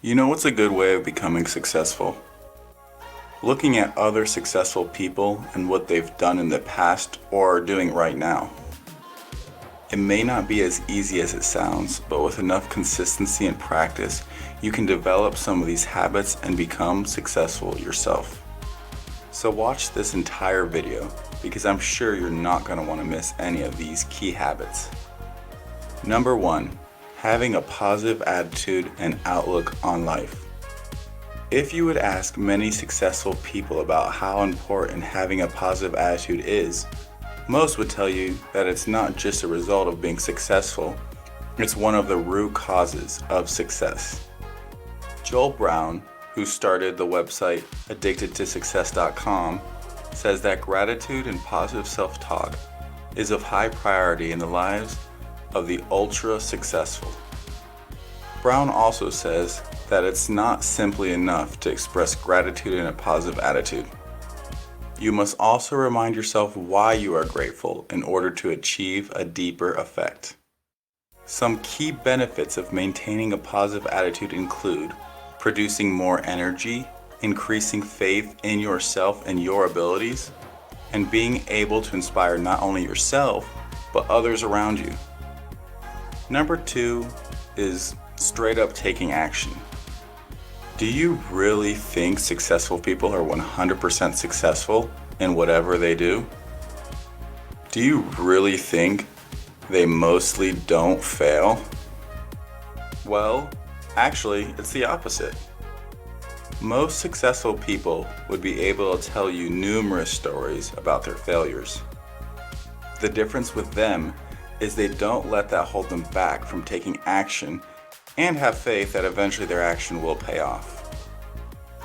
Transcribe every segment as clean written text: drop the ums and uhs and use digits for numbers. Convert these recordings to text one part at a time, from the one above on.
You know what's a good way of becoming successful? Looking at other successful people and what they've done in the past or are doing right now. It may not be as easy as it sounds, but with enough consistency and practice, you can develop some of these habits and become successful yourself. So watch this entire video because I'm sure you're not going to want to miss any of these key habits. Number 1, having a positive attitude and outlook on life. If you would ask many successful people about how important having a positive attitude is, most would tell you that it's not just a result of being successful, it's one of the root causes of success. Joel Brown, who started the website addictedtosuccess.com, says that gratitude and positive self-talk is of high priority in the lives of the ultra successful. Brown also says that it's not simply enough to express gratitude and a positive attitude. You must also remind yourself why you are grateful in order to achieve a deeper effect. Some key benefits of maintaining a positive attitude include producing more energy, increasing faith in yourself and your abilities, and being able to inspire not only yourself, but others around you. Number 2 is straight up taking action. Do you really think successful people are 100% successful in whatever they do? Do you really think they mostly don't fail? Well, actually, it's the opposite. Most successful people would be able to tell you numerous stories about their failures. The difference with them is they don't let that hold them back from taking action and have faith that eventually their action will pay off.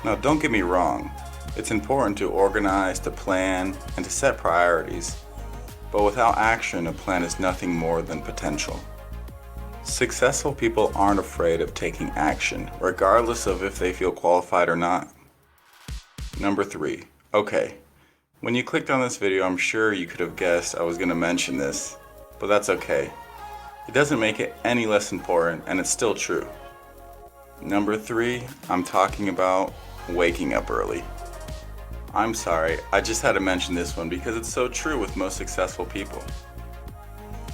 Now, don't get me wrong, it's important to organize, to plan, and to set priorities, but without action, a plan is nothing more than potential. Successful people aren't afraid of taking action, regardless of if they feel qualified or not. Number 3, okay, when you clicked on this video, I'm sure you could have guessed I was going to mention this, but that's okay. It doesn't make it any less important, and it's still true. Number 3, I'm talking about waking up early. I'm sorry, I just had to mention this one because it's so true with most successful people.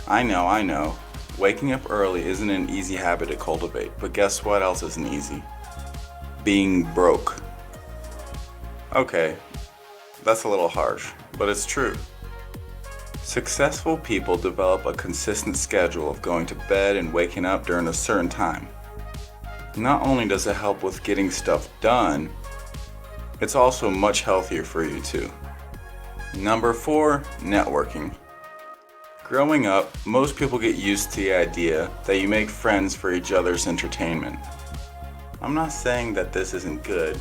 I know, waking up early isn't an easy habit to cultivate, but guess what else isn't easy? Being broke. Okay, that's a little harsh, but it's true. Successful people develop a consistent schedule of going to bed and waking up during a certain time. Not only does it help with getting stuff done, it's also much healthier for you too. Number 4, networking. Growing up, most people get used to the idea that you make friends for each other's entertainment. I'm not saying that this isn't good,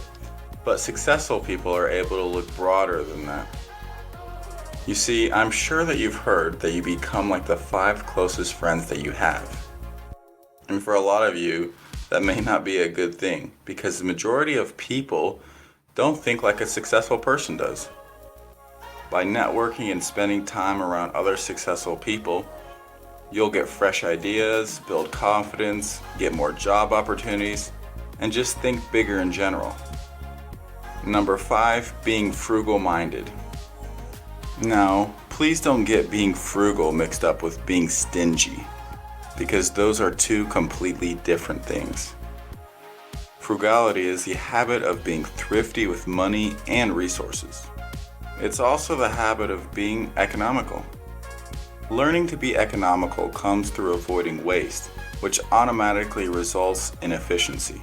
but successful people are able to look broader than that. You see, I'm sure that you've heard that you become like the 5 closest friends that you have. And for a lot of you, that may not be a good thing because the majority of people don't think like a successful person does. By networking and spending time around other successful people, you'll get fresh ideas, build confidence, get more job opportunities, and just think bigger in general. Number 5, being frugal-minded. Now, please don't get being frugal mixed up with being stingy, because those are 2 completely different things. Frugality is the habit of being thrifty with money and resources. It's also the habit of being economical. Learning to be economical comes through avoiding waste, which automatically results in efficiency.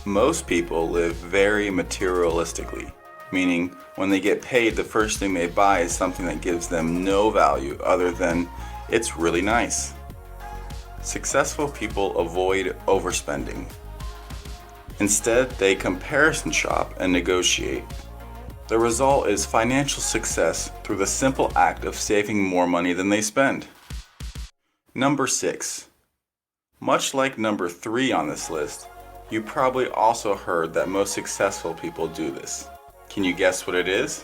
Most people live very materialistically, meaning when they get paid, the first thing they buy is something that gives them no value other than it's really nice. Successful people avoid overspending. Instead, they comparison shop and negotiate. The result is financial success through the simple act of saving more money than they spend. Number 6. Much like number 3 on this list, you probably also heard that most successful people do this. Can you guess what it is?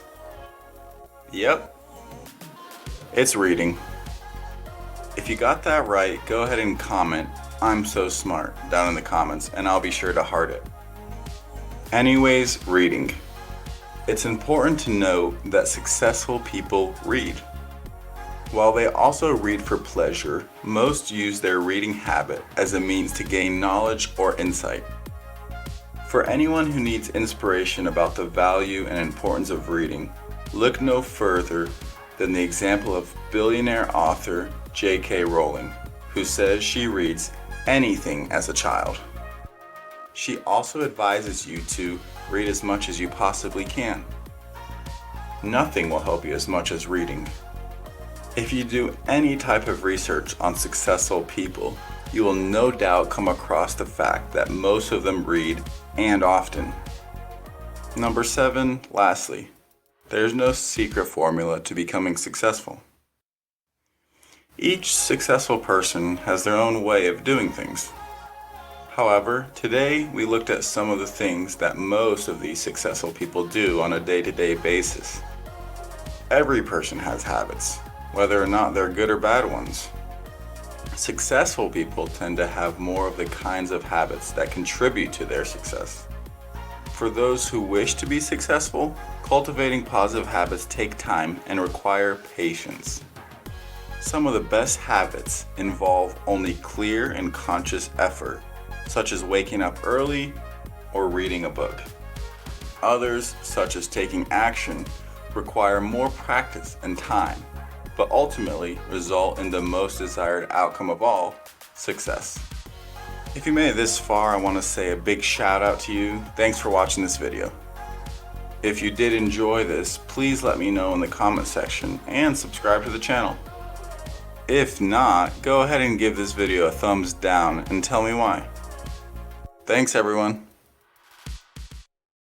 Yep, it's reading. If you got that right, go ahead and comment "I'm so smart" down in the comments and I'll be sure to heart it. Anyways, reading. It's important to note that successful people read. While they also read for pleasure, most use their reading habit as a means to gain knowledge or insight. For anyone who needs inspiration about the value and importance of reading, look no further than the example of billionaire author J.K. Rowling, who says she reads anything as a child. She also advises you to read as much as you possibly can. Nothing will help you as much as reading. If you do any type of research on successful people, you will no doubt come across the fact that most of them read, and often. Number 7, lastly, there's no secret formula to becoming successful. Each successful person has their own way of doing things. However, today we looked at some of the things that most of these successful people do on a day-to-day basis. Every person has habits, whether or not they're good or bad ones. Successful people tend to have more of the kinds of habits that contribute to their success. For those who wish to be successful, cultivating positive habits take time and require patience. Some of the best habits involve only clear and conscious effort, such as waking up early or reading a book. Others, such as taking action, require more practice and time, but ultimately result in the most desired outcome of all, success. If you made it this far, I want to say a big shout out to you. Thanks for watching this video. If you did enjoy this, please let me know in the comment section and subscribe to the channel. If not, go ahead and give this video a thumbs down and tell me why. Thanks everyone.